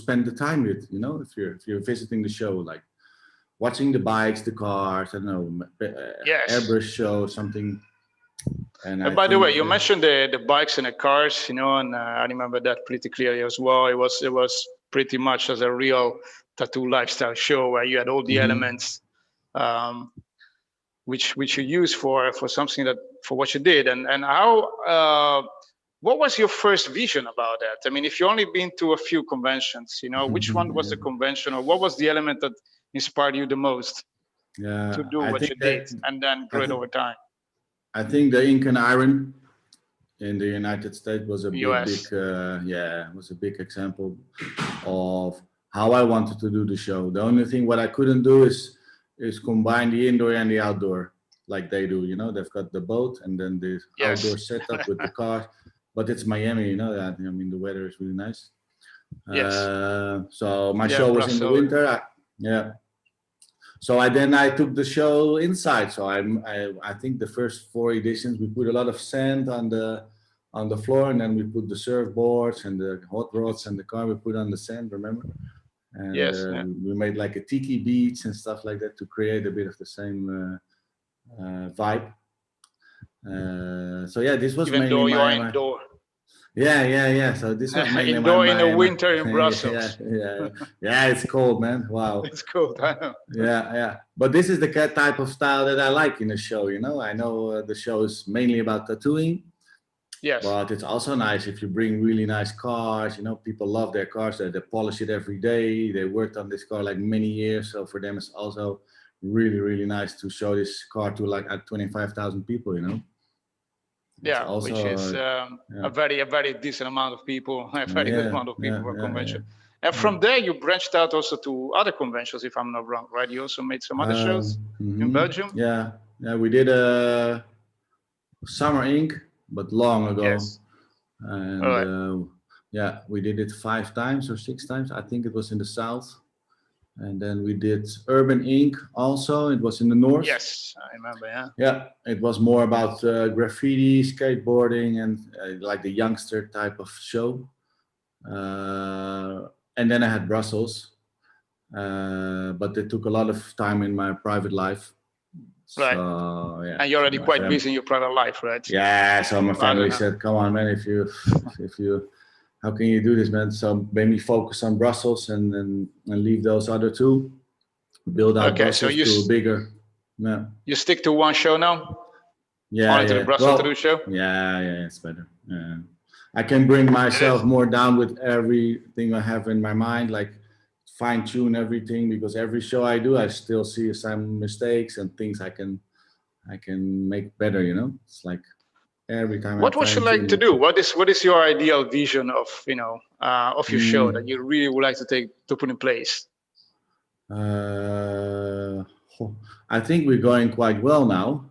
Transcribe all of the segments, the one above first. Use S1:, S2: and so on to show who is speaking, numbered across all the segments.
S1: spend the time with, you know, if you're visiting the show, like watching the bikes, the cars, I don't know,
S2: Yes.
S1: airbrush show, something.
S2: And by the way, you mentioned the bikes and the cars, you know, and I remember that pretty clearly as well. It was pretty much as a real tattoo lifestyle show where you had all the elements, which you use for something that for what you did. And how what was your first vision about that? I mean, if you only been to a few conventions, you know, which one was the convention, or what was the element that inspired you the most to do what you did and then grow it over time?
S1: I think the ink and iron in the United States was a was a big example of how I wanted to do the show. The only thing what I couldn't do is combine the indoor and the outdoor like they do. You know, they've got the boat and then the outdoor setup with the car. But it's Miami, you know that. I mean, the weather is really nice.
S2: Yes.
S1: So my show was in the winter. So I took the show inside. So I think the first 4 editions we put a lot of sand on the floor, and then we put the surfboards and the hot rods and the car we put on the sand. Remember? And we made like a tiki beach and stuff like that to create a bit of the same vibe. So yeah, this was
S2: even though you're indoor.
S1: Yeah. So this was mainly
S2: indoor in the winter in Brussels.
S1: Yeah, it's cold, man. Wow.
S2: It's cold, I know.
S1: Yeah. But this is the type of style that I like in a show, you know. I know the show is mainly about tattooing.
S2: Yes.
S1: But it's also nice if you bring really nice cars, you know, people love their cars, they polish it every day. They worked on this car like many years. So for them, it's also really, really nice to show this car to like 25,000 people, you know.
S2: Yeah, also, which is a very decent amount of people, a very good amount of people for a convention. And from there, you branched out also to other conventions, if I'm not wrong, right? You also made some other shows in Belgium?
S1: Yeah, we did a Summer Ink, but long ago.
S2: Yes.
S1: And we did it 5 times or 6 times. I think it was in the south. And then we did Urban Ink also. It was in the north.
S2: Yes, I remember,
S1: Yeah, it was more about graffiti, skateboarding, and like the youngster type of show. And then I had Brussels. But it took a lot of time in my private life.
S2: Right.
S1: So, yeah.
S2: And you're already quite busy in your private life, right?
S1: Yeah, so my family said, come on, man, if you how can you do this, man? So maybe focus on Brussels and leave those other 2. Build out Brussels to a bigger. Yeah.
S2: You stick to one show now?
S1: Yeah.
S2: To the Brussels tattoo show?
S1: Yeah, it's better. Yeah. I can bring myself more down with everything I have in my mind, like fine tune everything, because every show I do, I still see some mistakes and things I can make better, you know? It's like every time.
S2: What would you like to do? What is your ideal vision of, you know, of your show that you really would like to put in place?
S1: I think we're going quite well now.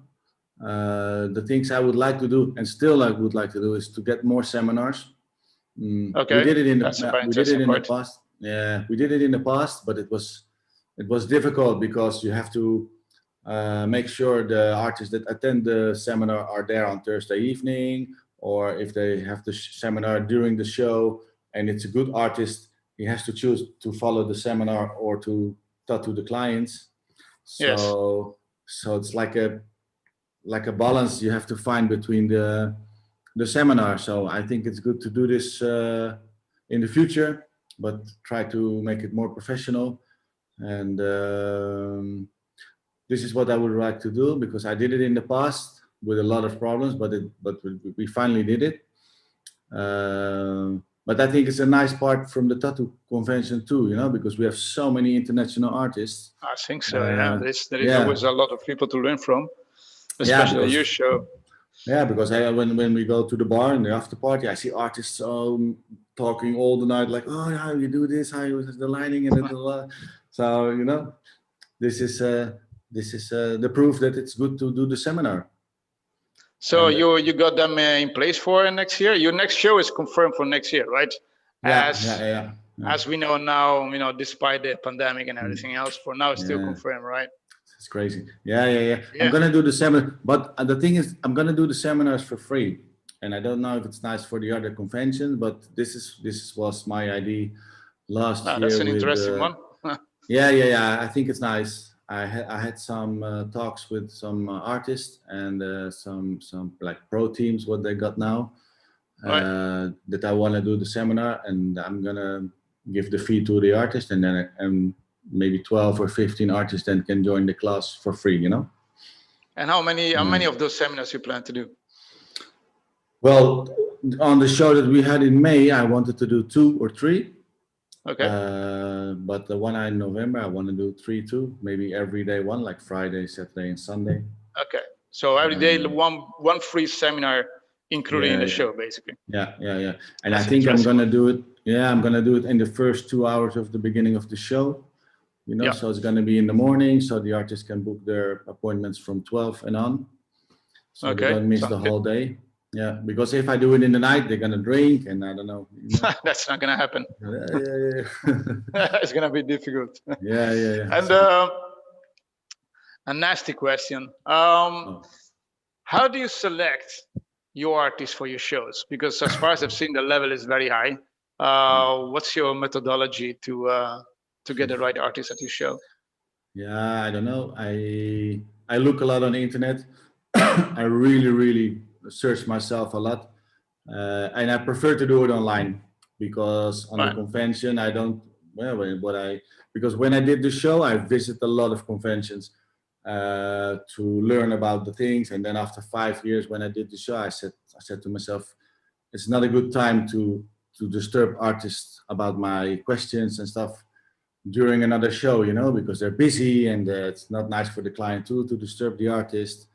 S1: The things I would like to do, and still I would like to do, is to get more seminars.
S2: Okay.
S1: We did it in the past. Yeah, we did it in the past, but it was difficult because you have to make sure the artists that attend the seminar are there on Thursday evening, or if they have the seminar during the show and it's a good artist, he has to choose to follow the seminar or to tattoo the clients. So it's like a balance you have to find between the seminar. So I think it's good to do this in the future, but try to make it more professional. And this is what I would like to do, because I did it in the past with a lot of problems, but we finally did it. But I think it's a nice part from the tattoo convention too, you know, because we have so many international artists.
S2: I think so. There is always a lot of people to learn from, especially your show.
S1: Yeah, because when we go to the bar and the after party, I see artists talking all the night, like, oh, how you do this, how you the lining and the so you know, this is the proof that it's good to do the seminar.
S2: So you got them in place for next year. Your next show is confirmed for next year, right? As we know now, you know, despite the pandemic and everything else, for now it's still confirmed, right?
S1: It's crazy. Yeah. I'm gonna do the seminar, but the thing is, I'm gonna do the seminars for free, and I don't know if it's nice for the other conventions, but this was my idea last year.
S2: That's an
S1: with,
S2: interesting one.
S1: yeah. I think it's nice. I had some talks with some artists and some like pro teams, what they got now, that I want to do the seminar, and I'm gonna give the fee to the artist, and then maybe 12 or 15 artists then can join the class for free, you know.
S2: And how many of those seminars you plan to do?
S1: Well, on the show that we had in May, I wanted to do 2 or 3.
S2: Okay.
S1: But the one in November, I want to do 3 too. Maybe every day one, like Friday, Saturday, and Sunday.
S2: Okay. So every day one free seminar, including in the show, basically.
S1: Yeah. And that's I think I'm gonna do it. Yeah, I'm gonna do it in the first 2 hours of the beginning of the show. You know, so it's gonna be in the morning, so the artists can book their appointments from 12 and on. So they don't miss the whole day. Yeah, because if I do it in the night, they're gonna drink, and I don't know. You know?
S2: That's not gonna happen.
S1: Yeah.
S2: It's gonna be difficult.
S1: Yeah.
S2: And a nasty question. How do you select your artists for your shows? Because as far as I've seen, the level is very high. What's your methodology to get the right artist at your show?
S1: Yeah, I don't know. I look a lot on the internet. I really search myself a lot, and I prefer to do it online, because on the convention I don't. Well, because when I did the show, I visited a lot of conventions to learn about the things, and then after 5 years, when I did the show, I said to myself, it's not a good time to disturb artists about my questions and stuff during another show, you know, because they're busy, and it's not nice for the client too to disturb the artist.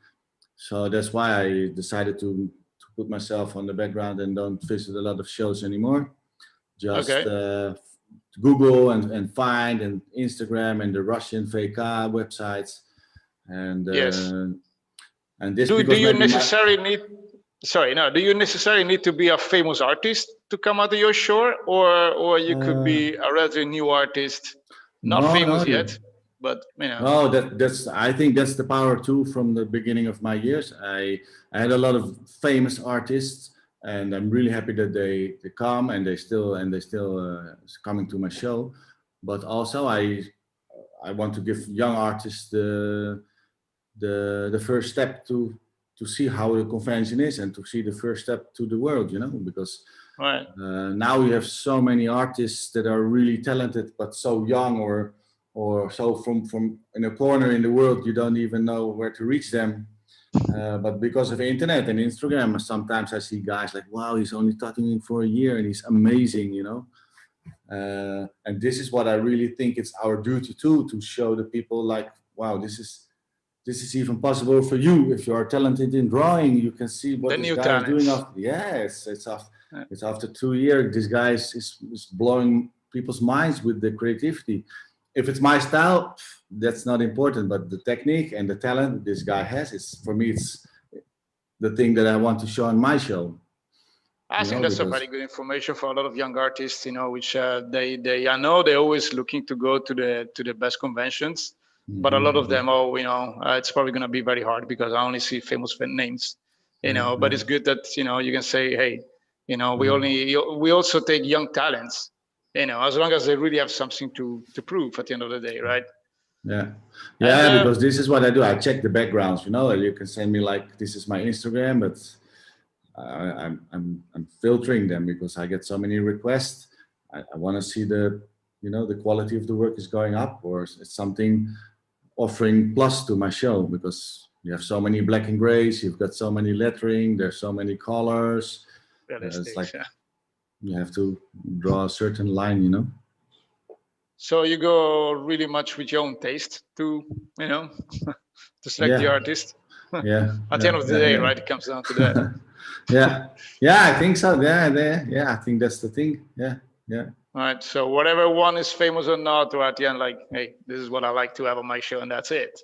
S1: So that's why I decided to put myself on the background and don't visit a lot of shows anymore. Just Google and find, and Instagram and the Russian VK websites, and and this.
S2: Do you necessarily need? Sorry, no. Do you necessarily need to be a famous artist to come out of your show, or you could be a relatively new artist, not famous yet? But you know.
S1: No, that's. I think that's the power too. From the beginning of my years, I had a lot of famous artists, and I'm really happy that they come, and they still coming to my show. But also, I want to give young artists the first step to see how the convention is, and to see the first step to the world. You know, because now we have so many artists that are really talented, but so young, or so from in a corner in the world, you don't even know where to reach them. But because of the internet and Instagram, sometimes I see guys like, wow, he's only tattooing for a year and he's amazing, you know. And this is what I really think it's our duty too, to show the people like, wow, this is even possible for you. If you are talented in drawing, you can see what this guy is doing. It's after 2 years, this guy is blowing people's minds with the creativity. If it's my style, that's not important, but the technique and the talent this guy has, for me, it's the thing that I want to show on my show.
S2: I think that's a very good information for a lot of young artists, you know, which I know they're always looking to go to the best conventions, but a lot of them, it's probably going to be very hard because I only see famous names, you know, but it's good that, you know, you can say, hey, you know, we also take young talents, you know, as long as they really have something to prove at the end of the day, right?
S1: Yeah, because this is what I do. I check the backgrounds, you know. You can send me like, this is my Instagram, but I'm filtering them because I get so many requests. I want to see the quality of the work is going up, or it's something offering plus to my show, because you have so many black and grays, you've got so many lettering, there's so many colors. It's like, you have to draw a certain line, you know.
S2: So you go really much with your own taste to, you know, to select the artist. At the end of the day, right? It comes down to that.
S1: I think so. I think that's the thing. Yeah.
S2: All right. So whatever one is famous or not, or at the end, like, hey, this is what I like to have on my show, and that's it.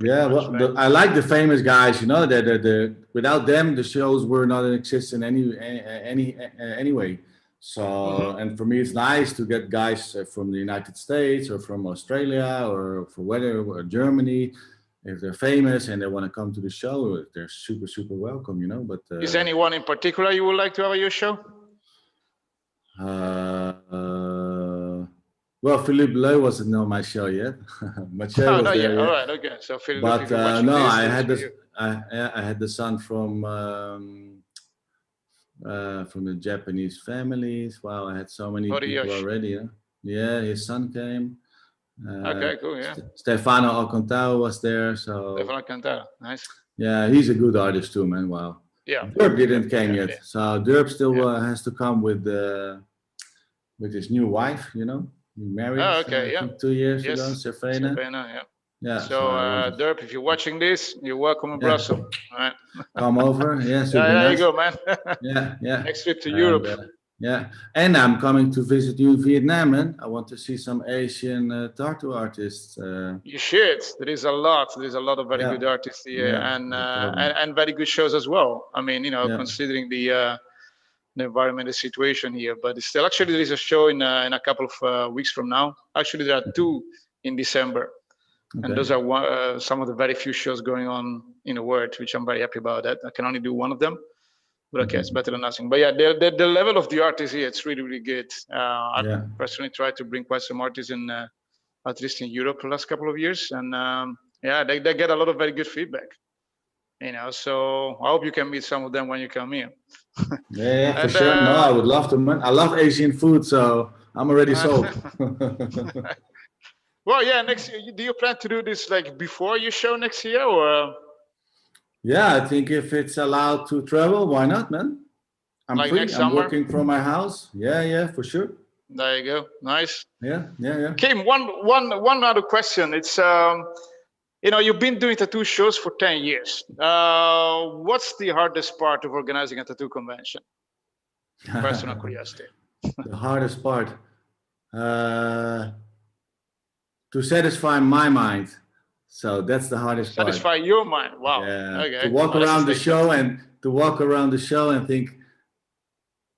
S1: I like the famous guys, you know, without them, the shows were not in existence anyway. So, and for me, it's nice to get guys from the United States or from Australia or or Germany. If they're famous and they want to come to the show, they're super, super welcome, you know. But
S2: is there anyone in particular you would like to have at your show?
S1: Well, Philippe Bleu wasn't on my show yet. Mathieu
S2: Oh,
S1: was
S2: no,
S1: there
S2: yeah.
S1: yet.
S2: All right, okay. So Philippe,
S1: But
S2: if you're watching
S1: no,
S2: this,
S1: I
S2: this
S1: had
S2: is for
S1: this.
S2: you.
S1: I had the son from the Japanese families. Wow, I had so many people already. Huh? Yeah, his son came.
S2: Okay, cool. Yeah.
S1: Stefano Alcantara was there. So
S2: Stefano Alcantara, nice.
S1: yeah, he's a good artist too, man. Wow.
S2: Yeah.
S1: Derp didn't came
S2: yeah,
S1: yet, so Derp still has to come with his new wife. You know, he married.
S2: Oh, okay.
S1: I
S2: Yeah.
S1: think 2 years
S2: Yes.
S1: ago, Serfena.
S2: Yeah.
S1: Yeah.
S2: So,
S1: I wanted.
S2: Derp, if you're watching this, you're welcome in Brussels. All right.
S1: Come over. Yes,
S2: Yeah, there
S1: nice.
S2: you go, man.
S1: Yeah.
S2: Next trip to Europe.
S1: Yeah, and I'm coming to visit you in Vietnam, man. I want to see some Asian tattoo artists.
S2: You should. There is a lot. There is a lot of very good artists here, and very good shows as well. I mean, considering the environment, the situation here, but still, actually, there is a show in a couple of weeks from now. Actually, there are 2 in December, and those are some of the very few shows going on in the world, which I'm very happy about. That I can only do one of them. But okay, it's better than nothing. But yeah, the level of the artists here, it's really, really good. I personally tried to bring quite some artists in, at least in Europe, the last couple of years, and they get a lot of very good feedback. So I hope you can meet some of them when you come here.
S1: Yeah, for sure. No, I would love to, man. I love Asian food, so I'm already sold.
S2: Well, yeah. Next year, do you plan to do this like before your show next year, or?
S1: Yeah, I think if it's allowed to travel, why not, man? I'm
S2: like
S1: free.
S2: Next
S1: I'm
S2: summer?
S1: working from my house. Yeah, for sure.
S2: There you go. Nice.
S1: Yeah.
S2: Kim, one other question. It's you've been doing tattoo shows for 10 years. What's the hardest part of organizing a tattoo convention? Personal curiosity.
S1: The hardest part to satisfy my mind. So that's the hardest part.
S2: Satisfy your mind. Wow.
S1: Yeah.
S2: Okay.
S1: To walk around the show and think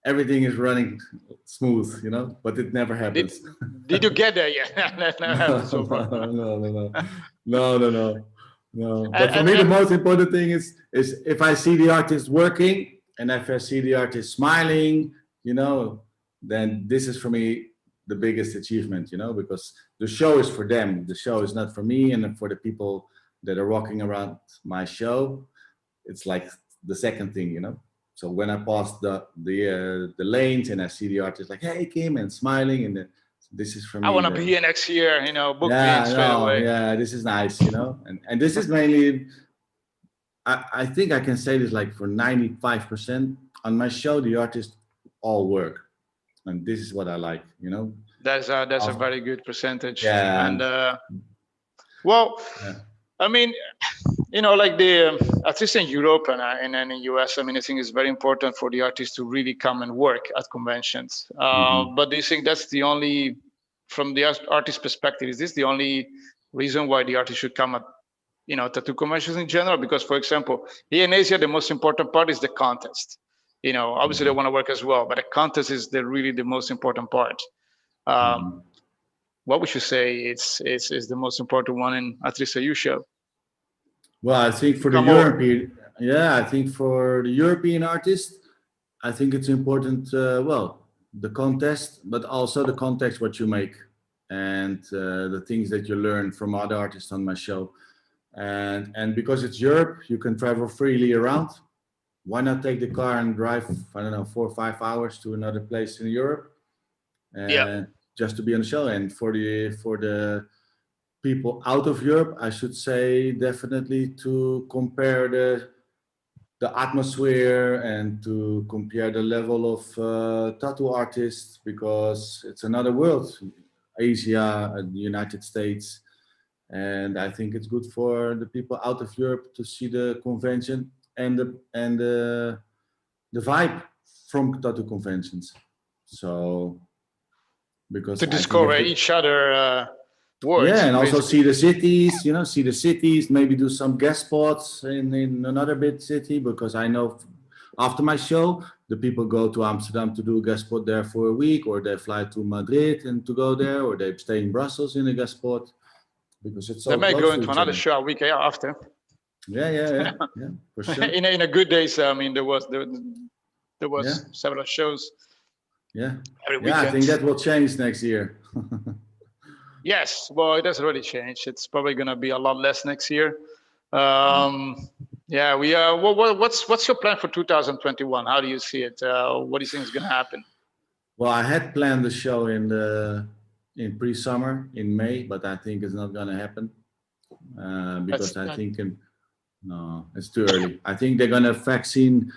S1: everything is running smooth, but it never happens.
S2: Did you get there yet? That never happened so far.
S1: No. But for me, the most important thing is if I see the artist working and if I see the artist smiling, then this is for me the biggest achievement, because the show is for them. The show is not for me, and for the people that are walking around my show, it's like the second thing, So when I pass the lanes and I see the artist like, "Hey, Kim," and smiling, and this is for me.
S2: I want to be here next year, book me straight away.
S1: Yeah, this is nice, and this is mainly. I think I can say this like for 95% on my show, the artists all work. And this is what I like,
S2: That's a very good percentage.
S1: Yeah.
S2: And I mean, like at least in Europe and in the US, I mean, I think it's very important for the artists to really come and work at conventions. But do you think that's the only, from the artist perspective, is this the only reason why the artist should come at, tattoo conventions in general? Because, for example, here in Asia, the most important part is the contest. Obviously they want to work as well, but the contest is really the most important part. What would you say is the most important one in at least a U show?
S1: Well, I think for the European artist, I think it's important. The contest, but also the context what you make and the things that you learn from other artists on my show, and because it's Europe, you can travel freely around. Why not take the car and drive, 4 or 5 hours to another place in Europe, just to be on the show? And for the people out of Europe, I should say definitely to compare the atmosphere and to compare the level of tattoo artists, because it's another world, Asia and the United States. And I think it's good for the people out of Europe to see the convention and the vibe from tattoo conventions. So because
S2: to discover each other words.
S1: Yeah, and also see the cities, maybe do some guest spots in another big city, because I know after my show, the people go to Amsterdam to do a guest spot there for a week, or they fly to Madrid and to go there, or they stay in Brussels in a guest spot, because it's so
S2: they may
S1: close
S2: go
S1: to
S2: into
S1: each
S2: another
S1: other.
S2: show a week after.
S1: Yeah, for sure.
S2: in a good days, I mean, there was several shows.
S1: Yeah.
S2: Every weekend.
S1: Yeah, I think that will change next year.
S2: Yes, well, it has already changed. It's probably going to be a lot less next year. Yeah, we are. What's your plan for 2021? How do you see it? What do you think is going to happen?
S1: Well, I had planned the show in pre-summer in May, but I think it's not going to happen because I think no, it's too early. I think they're going to vaccine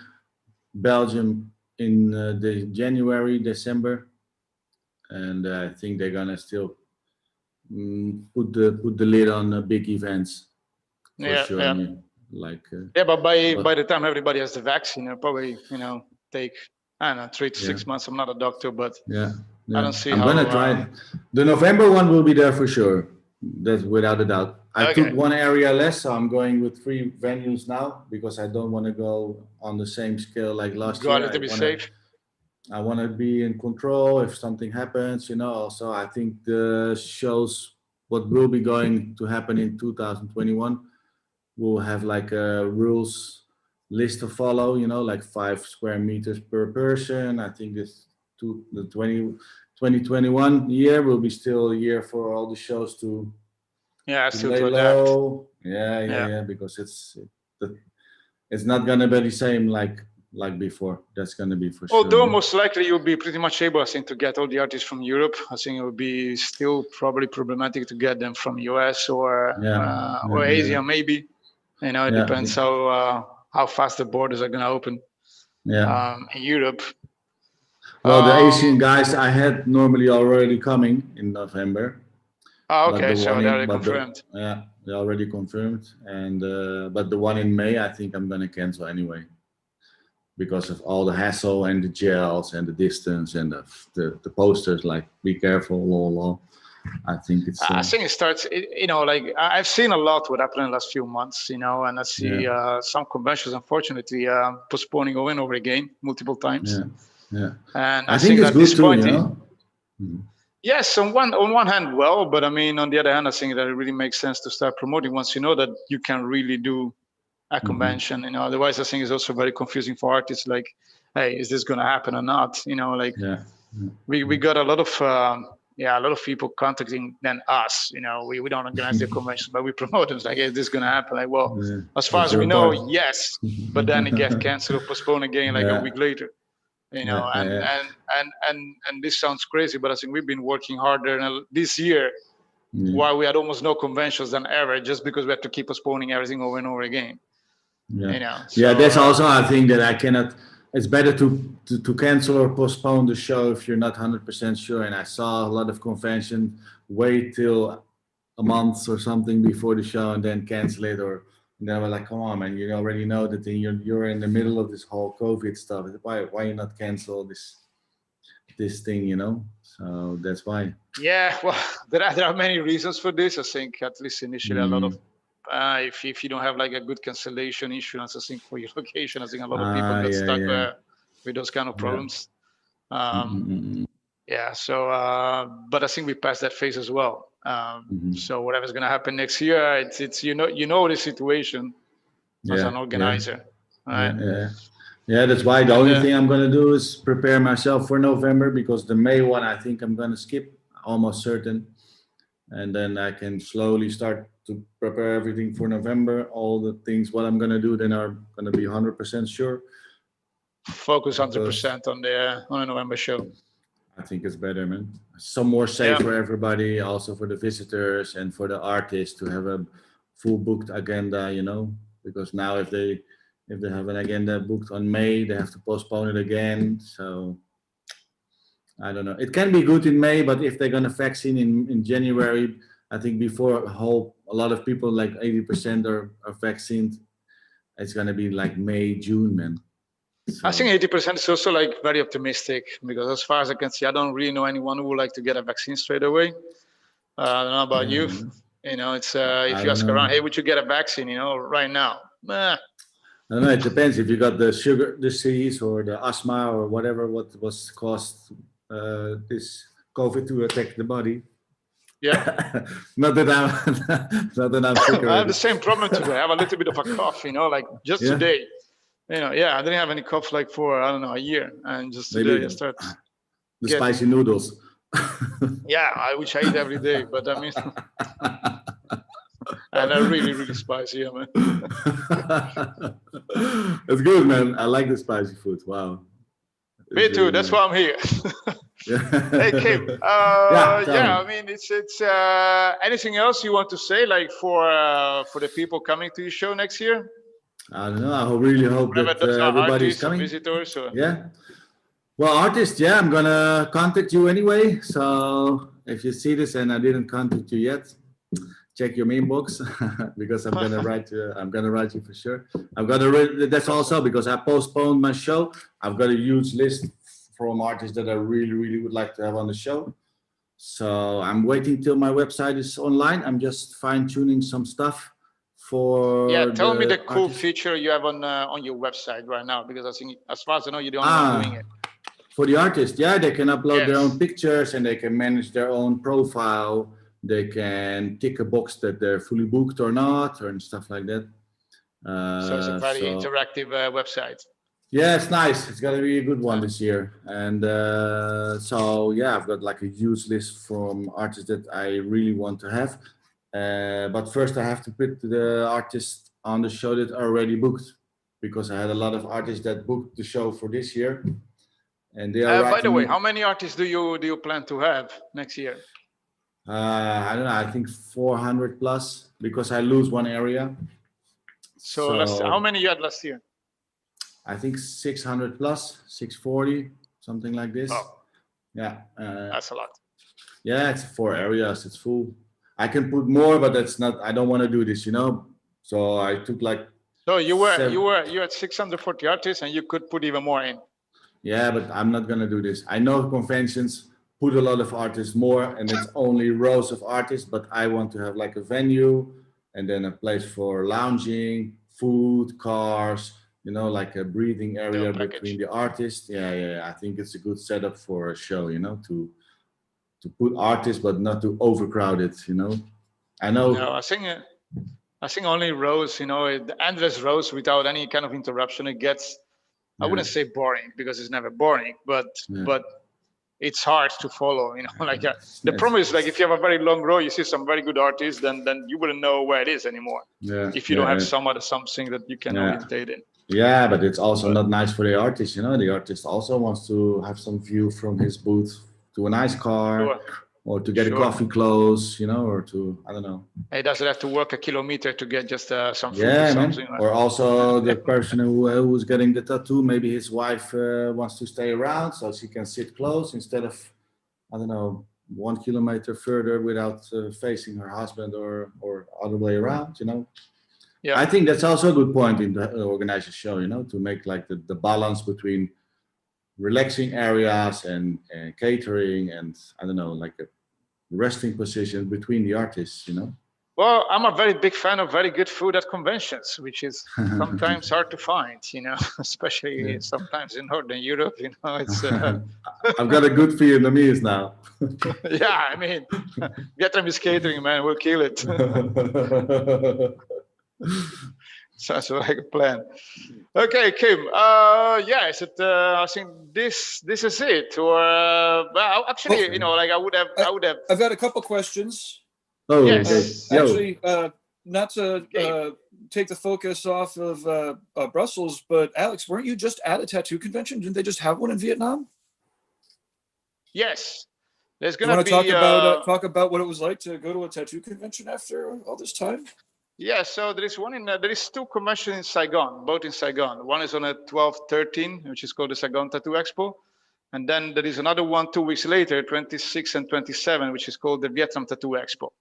S1: Belgium in the January, December, and I think they're going to still put the lid on big events for sure.
S2: Yeah. But by the time everybody has the vaccine, it'll probably take, I don't know, 3 to 6 months. I'm not a doctor, but I don't see how.
S1: I'm gonna try. The November one will be there for sure. That's without a doubt. I took one area less, so I'm going with 3 venues now because I don't want to go on the same scale like last year.
S2: To be safe.
S1: I want to be in control if something happens, So I think the shows, what will be going to happen in 2021, will have like a rules list to follow, like 5 square meters per person. I think the 2021 year will be still a year for all the shows to
S2: still
S1: lay
S2: to
S1: low. Because it's not gonna be the same like before. That's gonna be for sure.
S2: Although most likely you'll be pretty much able, I think, to get all the artists from Europe. I think it would be still probably problematic to get them from US or Asia, maybe. It depends how fast the borders are going to open. In Europe.
S1: Well, the Asian guys I had normally already coming in November.
S2: Okay, so they're already confirmed.
S1: They're already confirmed, and but the one in May, I think I'm going to cancel anyway, because of all the hassle and the gels and the distance and the posters. Like, be careful, lol. I think it's.
S2: I think it starts. Like I've seen a lot what happened in the last few months. And I see some conventions, unfortunately, postponing over and over again, multiple times.
S1: And
S2: I think
S1: it's
S2: that's
S1: good
S2: disappointing. Too, Yes, on one hand, well, but I mean, on the other hand, I think that it really makes sense to start promoting once you know that you can really do a convention. Otherwise, I think it's also very confusing for artists. Like, hey, is this going to happen or not? We got a lot of. A lot of people contacting us. We don't organize the convention, but we promote them. It's like, is this going to happen? Like, well, as far as we know, yes, but then it gets canceled or postponed again like a week later. And this sounds crazy, but I think we've been working harder this year while we had almost no conventions than ever, just because we had to keep postponing everything over and over again.
S1: That's also a thing that I cannot. It's better to cancel or postpone the show if you're not 100% sure. And I saw a lot of conventions wait till a month or something before the show and then cancel it. Or they were like, come on, man, you already know that you're in the middle of this whole COVID stuff. Why you not cancel this thing, So that's why.
S2: Yeah, well, there are many reasons for this. I think at least initially a lot of. If you don't have like a good cancellation insurance, I think for your location, I think a lot of people get stuck with those kind of problems. So but I think we passed that phase as well. So whatever's going to happen next year, it's the situation as an organizer.
S1: That's why the only thing I'm going to do is prepare myself for November, because the May one I think I'm going to skip, almost certain, and then I can slowly start to prepare everything for November. All the things what I'm going to do then are going to be 100% sure.
S2: Focus 100% on the November show.
S1: I think it's better, man. Some more safe for everybody, also for the visitors and for the artists to have a full booked agenda, because now if they have an agenda booked on May, they have to postpone it again. So I don't know. It can be good in May, but if they're going to vaccine in January, I think before a lot of people, like 80% are vaccinated, it's going to be like May, June, man. So.
S2: I think 80% is also like very optimistic, because as far as I can see, I don't really know anyone who would like to get a vaccine straight away. I don't know about you. It's if you ask around, hey, would you get a vaccine? Right now.
S1: I don't know. It depends if you got the sugar disease or the asthma or whatever what was caused this COVID to attack the body.
S2: Yeah.
S1: not that I'm sick.
S2: I have the same problem today. I have a little bit of a cough, like just today. I didn't have any cough like for, I don't know, a year. And just today I start
S1: spicy noodles.
S2: Yeah, I wish I eat every day, but I mean, and are really, really spicy, yeah, man.
S1: It's good, man. I like the spicy food. Wow.
S2: Me too. That's why I'm here. Hey, Kim.
S1: Yeah,
S2: I mean, it's anything else you want to say, like for the people coming to your show next year?
S1: I don't know. I really hope that everybody's coming.
S2: Or visitors, or...
S1: Yeah. Well, artists, yeah, I'm gonna contact you anyway. So if you see this and I didn't contact you yet, check your inbox because I'm gonna write you. I'm gonna write you for sure. I'm gonna. That's also because I postponed my show. I've got a huge list from artists that I really, really would like to have on the show. So I'm waiting till my website is online. I'm just fine tuning some stuff for.
S2: Yeah, tell me the cool feature you have on your website right now, because I think, as far as I know, you're the only one doing it.
S1: For the artist, yeah, they can upload their own pictures and they can manage their own profile. They can tick a box that they're fully booked or not, or stuff like that.
S2: So it's a very interactive website.
S1: Yeah, it's nice. It's gonna be a good one this year. And so yeah, I've got like a huge list from artists that I really want to have. But first I have to put the artists on the show that are already booked, because I had a lot of artists that booked the show for this year. And they are
S2: by the way, how many artists do you plan to have next year?
S1: I don't know. I think 400 plus, because I lose one area.
S2: So how many you had last year?
S1: I think 600 plus, 640, something like this.
S2: Oh.
S1: Yeah.
S2: That's a lot.
S1: Yeah, it's 4 areas. It's full. I can put more, but that's not. I don't want to do this, you know. So I took like.
S2: So you had 640 artists, and you could put even more in.
S1: Yeah, but I'm not gonna do this. I know conventions put a lot of artists more, and it's only rows of artists, but I want to have like a venue and then a place for lounging, food, cars, you know, like a breathing area between the artists. Yeah. I think it's a good setup for a show, you know, to put artists, but not to overcrowd it, you know. I know.
S2: No, I think only rows, you know, the endless rows without any kind of interruption, it gets, I wouldn't say boring, because it's never boring, but it's hard to follow, you know. Like the problem is, like, if you have a very long row, you see some very good artists, then you wouldn't know where it is anymore. If you don't have something that you can orientate in.
S1: Yeah, but it's also not nice for the artist, you know. The artist also wants to have some view from his booth to a nice car, or to get a coffee close, you know, or to, I don't know.
S2: He doesn't have to work a kilometer to get just some food
S1: or
S2: something.
S1: Or also the person who's getting the tattoo, maybe his wife wants to stay around so she can sit close instead of, I don't know, 1 kilometer further without facing her husband, or other way around, you know. Yeah, I think that's also a good point in the organizer show, you know, to make like the balance between relaxing areas and catering, and I don't know, like a resting position between the artists, you know.
S2: Well, I'm a very big fan of very good food at conventions, which is sometimes hard to find, you know, especially sometimes in Northern Europe, you know. It's
S1: I've got a good Vietnamese now.
S2: Yeah, I mean, Vietnamese catering, man, we'll kill it. Sounds like a plan. Okay, Kim. Is it? I think this is it. Or well, actually, you know, like I would have.
S3: I've got a couple questions.
S1: Oh,
S2: yes.
S1: Okay.
S3: Actually, not to take the focus off of Brussels, but Alex, weren't you just at a tattoo convention? Didn't they just have one in Vietnam?
S2: Yes. There's gonna be.
S3: Talk about what it was like to go to a tattoo convention after all this time.
S2: Yeah, so there is there is 2 conventions in Saigon, both in Saigon. One is on a 12-13, which is called the Saigon Tattoo Expo. And then there is another one 2 weeks later, 26 and 27, which is called the Vietnam Tattoo Expo.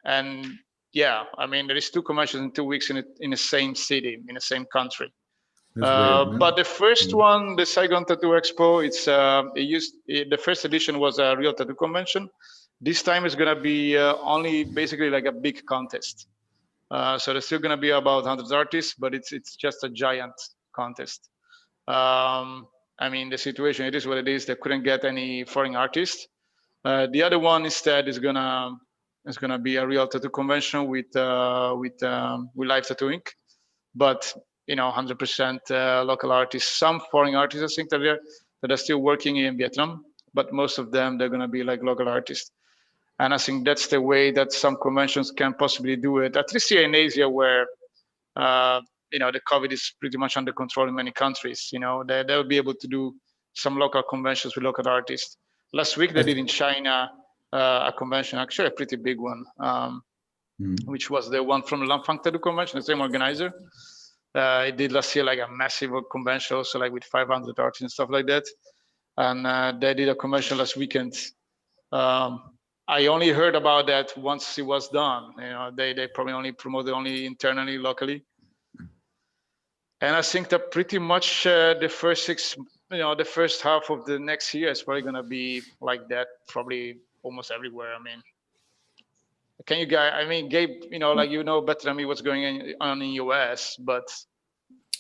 S2: And yeah, I mean, there is 2 conventions in 2 weeks in the same city, in the same country. But the first one, the Saigon Tattoo Expo, the first edition was a real tattoo convention. This time it's gonna be only basically like a big contest. So there's still gonna be about 100 artists, but it's just a giant contest. I mean, the situation, it is what it is. They couldn't get any foreign artists. The other one instead is gonna be a real tattoo convention with live tattooing, but you know, 100% local artists. Some foreign artists, I think, that are still working in Vietnam, but most of them, they're going to be like local artists. And I think that's the way that some conventions can possibly do it, at least here in Asia, where the COVID is pretty much under control in many countries. They'll be able to do some local conventions with local artists. Last week they did in China a convention, actually a pretty big one, which was the one from Untitled Convention, the same organizer. It did last year like a massive convention, also like with 500 artists and stuff like that. And they did a convention last weekend. I only heard about that once it was done. They probably only promoted only internally, locally. And I think that pretty much the first half of the next year is probably going to be like that, probably almost everywhere. I mean, can you guys, Gabe, better than me what's going on in US, but.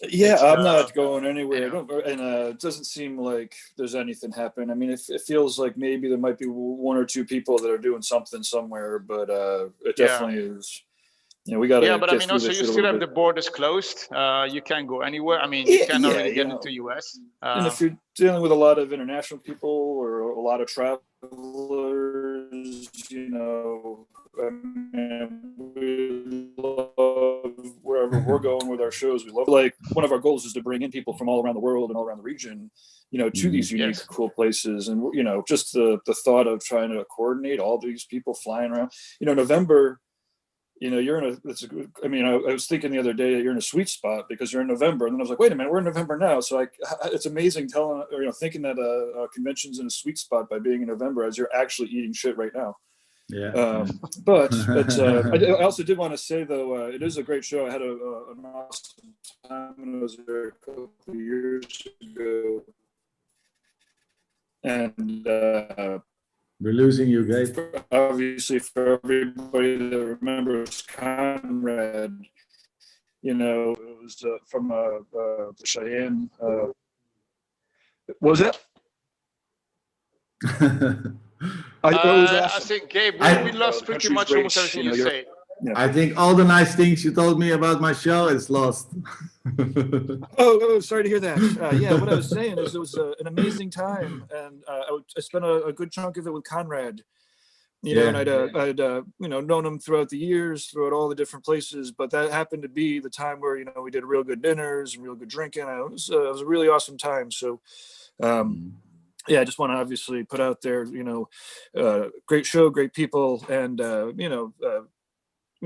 S3: Yeah, I'm not going anywhere. It doesn't seem like there's anything happening. I mean, it feels like maybe there might be one or two people that are doing something somewhere, but it definitely is. We got to.
S2: Yeah, but I mean, also you still have the borders closed. You can't go anywhere. I mean, you cannot really get into US.
S3: And if you're dealing with a lot of international people or a lot of travelers, we love wherever we're going with our shows. We love, like, one of our goals is to bring in people from all around the world and all around the region, to these unique, cool places. And, just the thought of trying to coordinate all these people flying around, November, you're in I was thinking the other day that you're in a sweet spot because you're in November. And then I was like, wait a minute, we're in November now. So it's amazing thinking that a convention's in a sweet spot by being in November as you're actually eating shit right now.
S1: Yeah.
S3: But I also did want to say, though, it is a great show. I had an awesome time when I was there a couple of years ago. And
S1: we're losing you, guys.
S3: Obviously, for everybody that remembers Conrad, it was from the Cheyenne. What was it?
S2: I think, Gabe, we lost pretty much almost everything you say.
S1: I think all the nice things you told me about my show is lost.
S3: Oh, sorry to hear that. What I was saying is it was an amazing time, and I spent a good chunk of it with Conrad. And I'd known him throughout the years, throughout all the different places, but that happened to be the time where we did real good dinners and real good drinking. It was a really awesome time. So. I just want to obviously put out there, great show, great people, and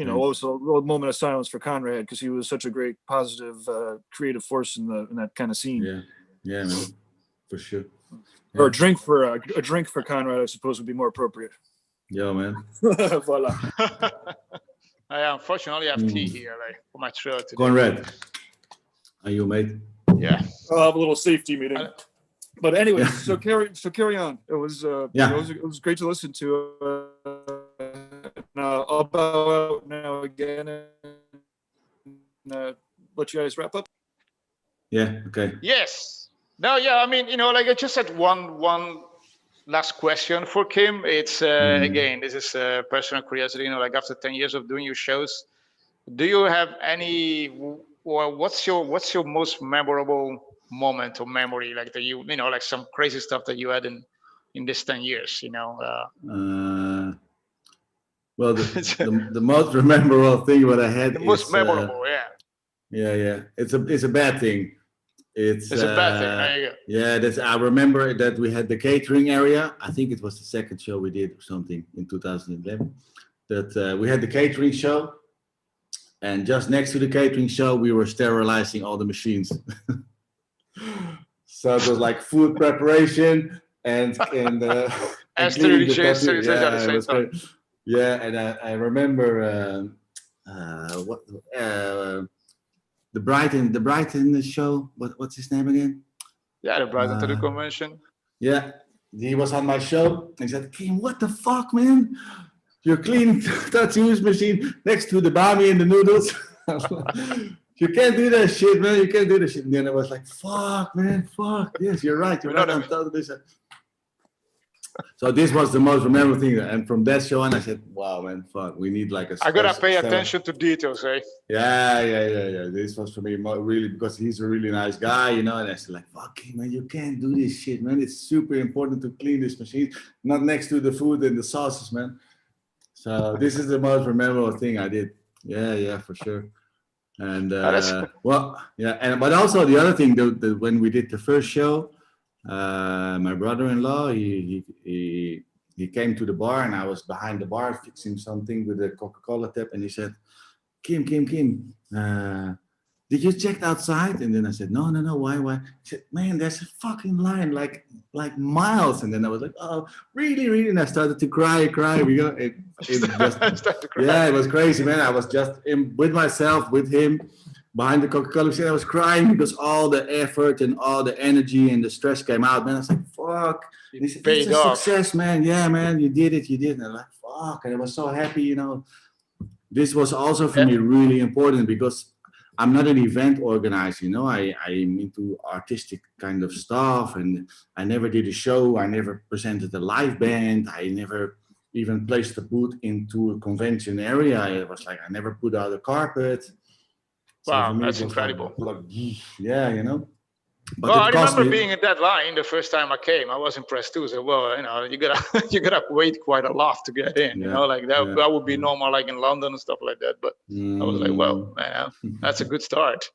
S3: also a little moment of silence for Conrad because he was such a great, positive, creative force in that kind of scene.
S1: Yeah, man, for sure.
S3: Or a drink for Conrad, I suppose, would be more appropriate.
S1: Yeah, man.
S3: Voila.
S2: I unfortunately have tea here, like for my throat.
S1: Conrad, are you, mate?
S2: Yeah.
S3: I'll have a little safety meeting. But anyway, so carry on. It was it was great to listen to. I'll bow out now again and let you guys wrap up.
S1: Yeah. Okay.
S2: Yes. No. Yeah. I mean, I just had one last question for Kim. It's again, this is personal curiosity. After 10 years of doing your shows, do you have any, or what's your most memorable moment or memory, like that like some crazy stuff that you had in this 10 years?
S1: Well, the most memorable thing what I had.
S2: The most memorable,
S1: yeah. It's a bad thing. It's
S2: a bad thing. There you go.
S1: Yeah, I remember that we had the catering area. I think it was the second show we did or something in 2011. That we had the catering show, and just next to the catering show, we were sterilizing all the machines. So it was like food preparation and sterilization. Yeah, and I remember the Brighton show. What's his name again?
S2: Yeah, the Brighton to the convention.
S1: Yeah, he was on my show. He said, "Kim, what the fuck, man? You're cleaning that juice machine next to the bami and the noodles." You can't do that shit, man. You can't do that shit. And then I was like, fuck, man, fuck. Yes, you're right. You're right. I'm totally. So this was the most memorable thing, and from that show on, I said, "Wow, man, fuck, we need like a."
S2: I gotta pay attention to details, eh?
S1: Yeah. This was for me really because he's a really nice guy, you know. And I said, like, "Fuck, man, you can't do this shit, man. It's super important to clean this machine, not next to the food and the sauces, man." So this is the most memorable thing I did. Yeah, for sure. And but also the other thing, when we did the first show. My brother-in-law, he came to the bar, and I was behind the bar fixing something with a Coca-Cola tap, and he said, Kim, did you check outside? And then I said, no, why? He said, man, there's a fucking line like miles. And then I was like, oh, really? And I started to cry. It was crazy, man. I was just with myself, with him, behind the Coca-Cola machine. I was crying because all the effort and all the energy and the stress came out, man. I was like, fuck. It's a success, man. Yeah, man, you did it. And I'm like, fuck. And I was so happy, you know. This was also for me really important because I'm not an event organizer, you know. I'm into artistic kind of stuff, and I never did a show. I never presented a live band. I never even placed a booth into a convention area. It was like I never put out a carpet.
S2: Wow, that's incredible.
S1: Yeah, you know. But
S2: well, I remember being in that line the first time I came. I was impressed too. So, well, you know, you gotta wait quite a lot to get in. You know, like that would be normal, like in London and stuff like that. But I was like, well, man, that's a good start.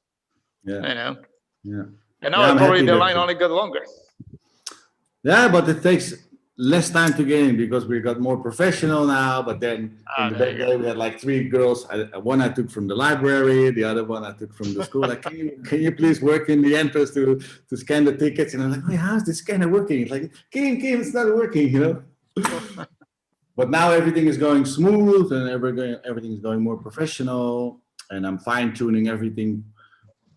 S1: Yeah.
S2: You know.
S1: Yeah.
S2: And now probably the line only got longer.
S1: Yeah, but it takes less time to get in because we got more professional now. But then in the back day we had like 3 girls. One I took from the library, the other one I took from the school. Like, can you please work in the entrance to scan the tickets? And I'm like, wait, how's the scanner working? It's like, Kim, it's not working, you know. But now everything is going smooth and everything is going more professional. And I'm fine tuning everything,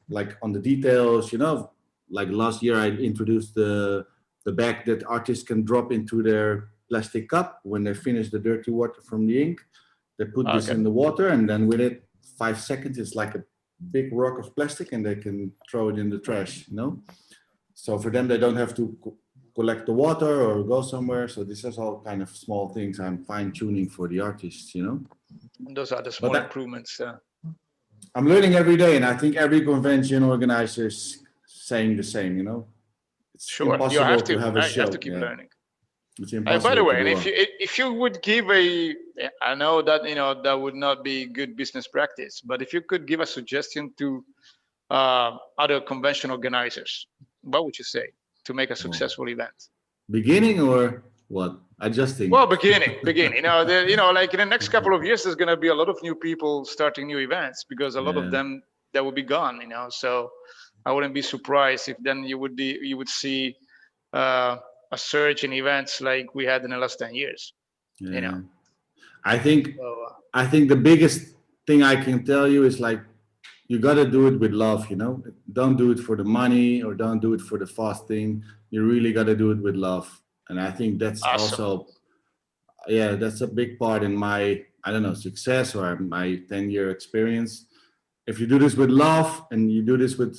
S1: like on the details, you know. Like last year I introduced the bag that artists can drop into their plastic cup when they finish the dirty water from the ink. They put this in the water, and then with it, 5 seconds, it's like a big rock of plastic, and they can throw it in the trash, you know? So for them, they don't have to collect the water or go somewhere. So this is all kind of small things I'm fine-tuning for the artists, you know?
S2: And those are the small improvements.
S1: I'm learning every day, and I think every convention organizer is saying the same, you know? It's impossible you have to have a show.
S2: You have to keep learning. By the way, and if you would give I know that, you know, that would not be good business practice, but if you could give a suggestion to other convention organizers, what would you say to make a successful event?
S1: Beginning or what? Adjusting?
S2: Well, beginning. You know, like in the next couple of years, there's going to be a lot of new people starting new events because a lot of them that will be gone. You know, so I wouldn't be surprised if then you would see a surge in events like we had in the last 10 years.
S1: Yeah.
S2: You know,
S1: I think the biggest thing I can tell you is like you got to do it with love. You know, don't do it for the money or don't do it for the fast thing. You really got to do it with love, and I think that's also that's a big part in my success or my 10-year experience. If you do this with love and you do this with,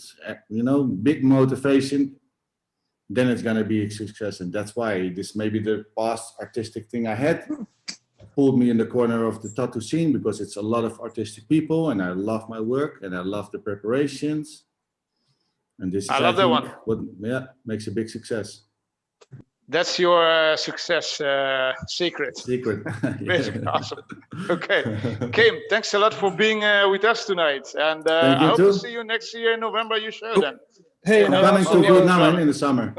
S1: big motivation, then it's going to be a success. And that's why this may be the past artistic thing I had. Pulled me in the corner of the tattoo scene because it's a lot of artistic people and I love my work and I love the preparations. And this is, I love that one. What makes a big success.
S2: That's your success secret. Awesome. Okay. Kim, thanks a lot for being with us tonight. And I hope to see you next year in November, you show then.
S3: Hey,
S1: I'm coming to Vietnam in the summer.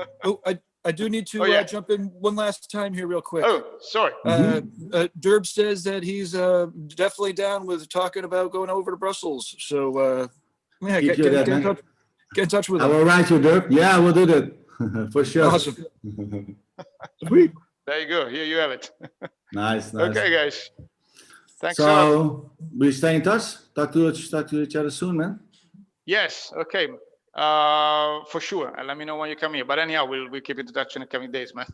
S3: I do need to jump in one last time here real quick.
S2: Oh, sorry.
S3: Derb says that he's definitely down with talking about going over to Brussels. So, get in touch with him.
S1: I will write you, Derb. Yeah, we'll do that. For sure.
S3: Awesome.
S2: Sweet. There you go. Here you have it.
S1: Nice.
S2: Okay, guys. Thanks.
S1: So we stay in touch. Talk to each other soon, man.
S2: Yes. Okay. For sure. And let me know when you come here. But anyhow, we'll keep in touch in the coming days, man.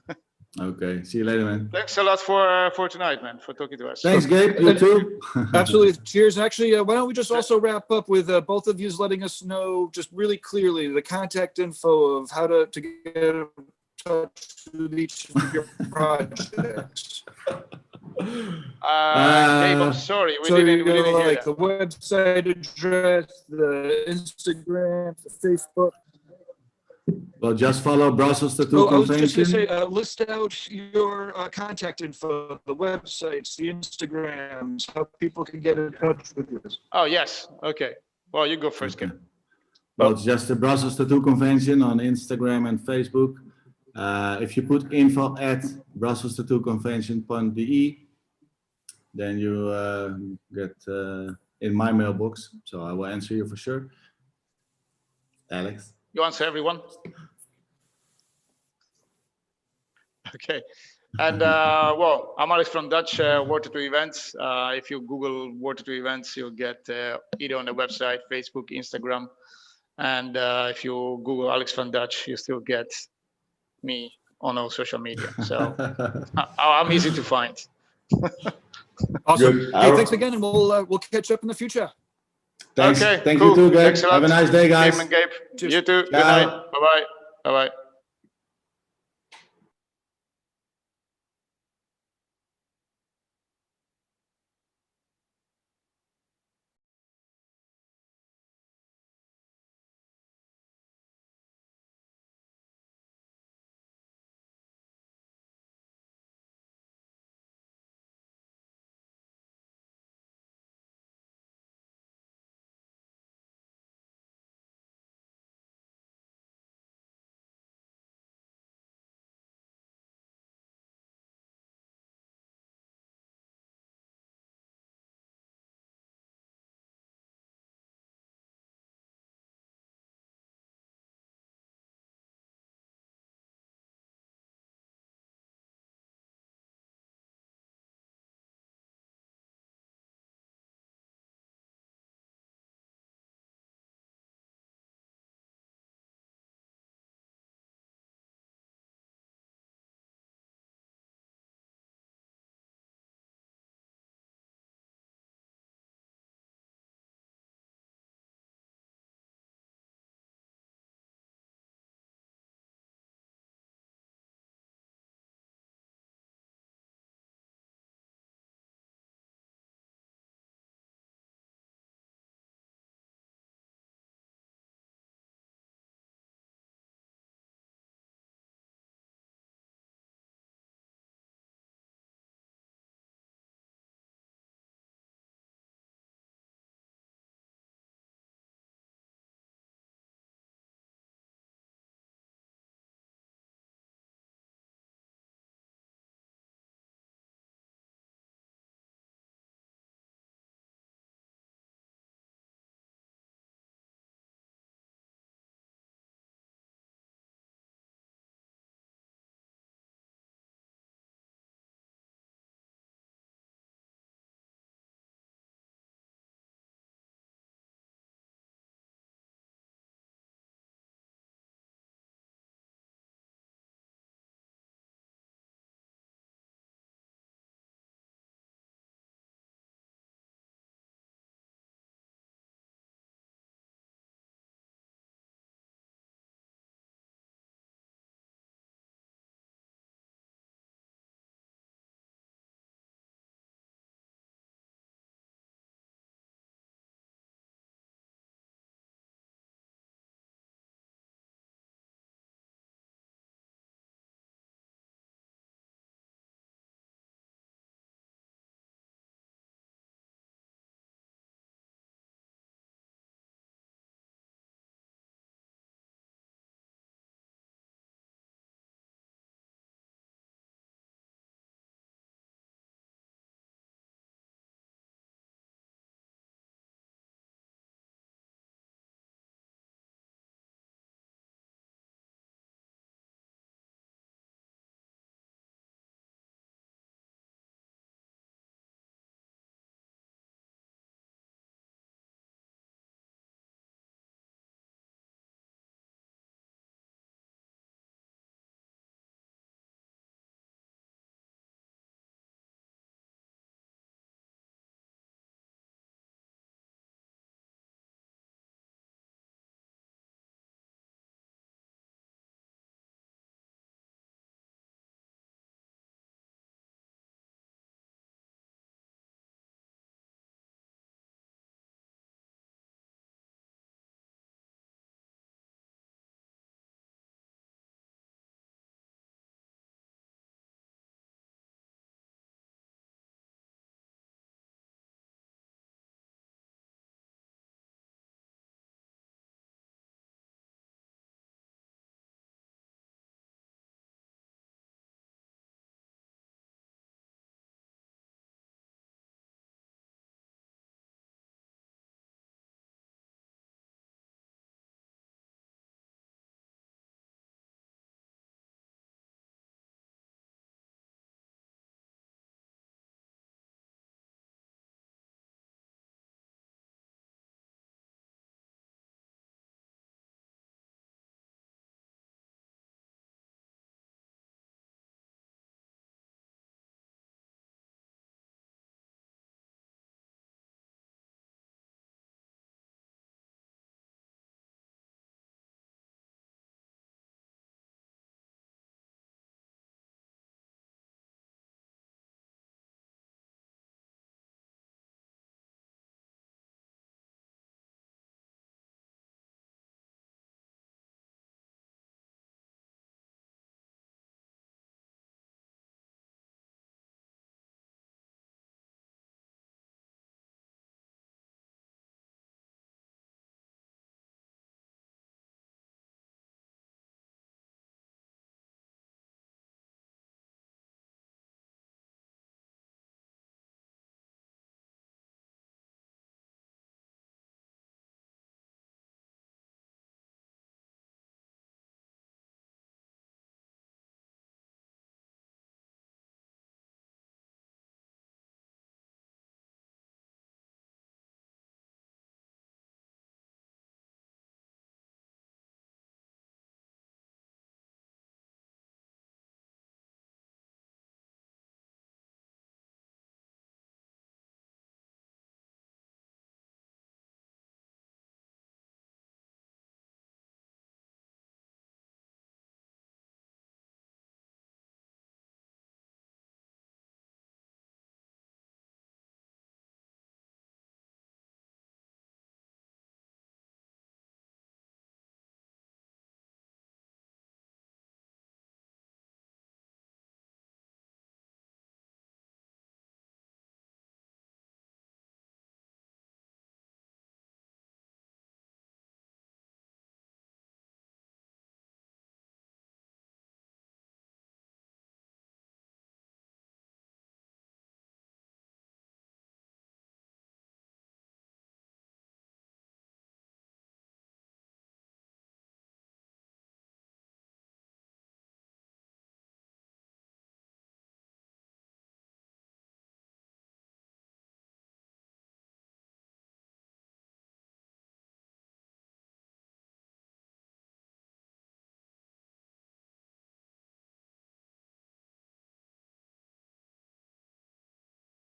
S1: Okay. See you later, man.
S2: Thanks a lot for tonight, man. For talking to us.
S1: Thanks, Gabe. You too.
S3: Absolutely. Cheers. Actually, why don't we just also wrap up with both of you letting us know just really clearly the contact info of how to touch with each of your projects?
S2: Dave, I'm sorry, we didn't hear
S3: like
S2: that.
S3: the website address, the Instagram, the Facebook.
S1: Well, just follow Brussels Tattoo
S3: Well, I was just
S1: Convention.
S3: gonna say, list out your contact info, the websites, the Instagrams, how people can get in touch with you.
S2: Oh, yes. Okay. Well, you go first, Kim.
S1: Well, it's just the Brussels Tattoo Convention on Instagram and Facebook. If you put info@brusselstattooconvention.de, then you get in my mailbox. So I will answer you for sure. Alex?
S2: You answer everyone? Okay. And well, I'm Alex from Dutch World Tattoo Events. If you Google World Tattoo Events, you'll get either on the website, Facebook, Instagram. And if you Google Alex van Dutch, you still get me on all social media. So I'm easy to find.
S3: Awesome.
S1: Good.
S3: Hey, thanks again, and we'll catch up in the future.
S1: Thanks.
S2: Okay,
S1: Thank
S2: cool.
S1: you too, Gabe.
S2: Thanks a lot.
S1: Have a nice day, guys.
S2: Kim and Gabe.
S3: Cheers.
S2: You too. Good
S1: Ciao.
S2: night. Bye-bye. Bye-bye.